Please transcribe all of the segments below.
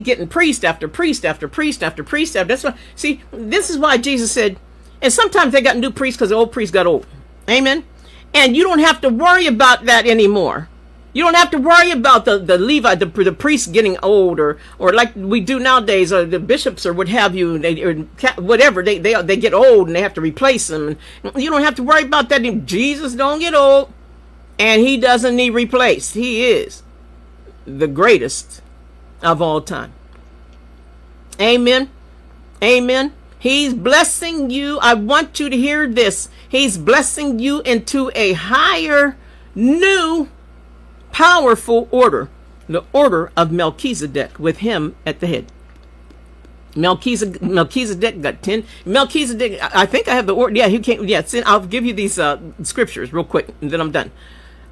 getting priest after priest after priest after priest. That's why, see, this is why Jesus said, and sometimes they got new priests because the old priest got old. Amen. And you don't have to worry about that anymore. You don't have to worry about the Levite, the priests getting old, or like we do nowadays, or the bishops or what have you, whatever, they get old and they have to replace them. And you don't have to worry about that. Jesus don't get old, and he doesn't need replaced. He is the greatest of all time. Amen. Amen. He's blessing you. I want you to hear this. He's blessing you into a higher, new, powerful order. The order of Melchizedek, with him at the head. Melchizedek got 10. Melchizedek, I think I have the order. Yeah, he can't. Yeah, I'll give you these scriptures real quick, and then I'm done.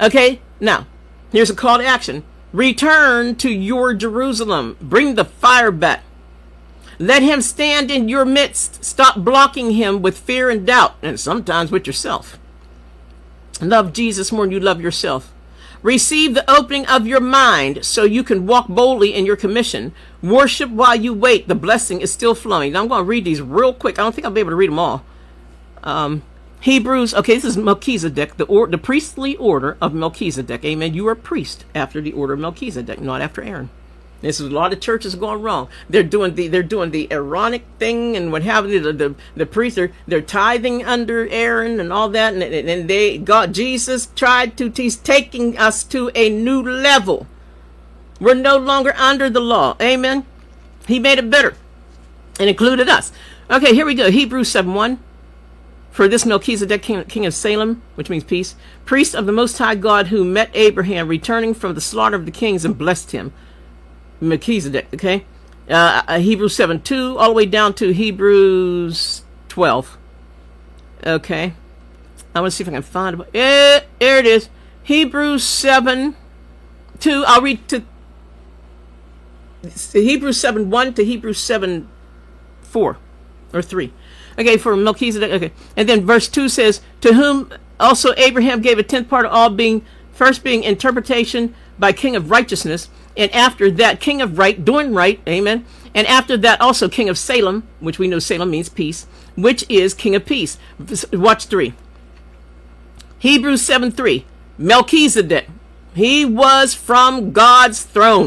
Okay, now, here's a call to action. Return to your Jerusalem. Bring the fire back. Let him stand in your midst. Stop blocking him with fear and doubt, and sometimes with yourself. Love Jesus more than you love yourself. Receive the opening of your mind so you can walk boldly in your commission. Worship while you wait. The blessing is still flowing. Now I'm going to read these real quick. I don't think I'll be able to read them all. Hebrews, okay, this is Melchizedek, the priestly order of Melchizedek. Amen. You are a priest after the order of Melchizedek, not after Aaron. This is a lot of churches going wrong. They're doing the Aaronic thing and what have you. The priests they're tithing under Aaron and all that, and Jesus tried to. He's taking us to a new level. We're no longer under the law. Amen. He made it better and included us. Okay, here we go. Hebrews 7:1. For this Melchizedek, king of Salem, which means peace, priest of the Most High God, who met Abraham returning from the slaughter of the kings and blessed him. Melchizedek, okay? Hebrews 7:2 all the way down to Hebrews 12. Okay. I want to see if I can find it. There it is. Hebrews 7:2. I'll read to Hebrews 7:1 to Hebrews 7:4 or 3. Okay, for Melchizedek. Okay. And then verse 2 says, to whom also Abraham gave a tenth part of all, being interpretation by king of righteousness, and after that king of right, doing right, amen, and after that also king of Salem, which we know Salem means peace, which is king of peace. Watch 3. Hebrews 7:3. Melchizedek, he was from God's throne.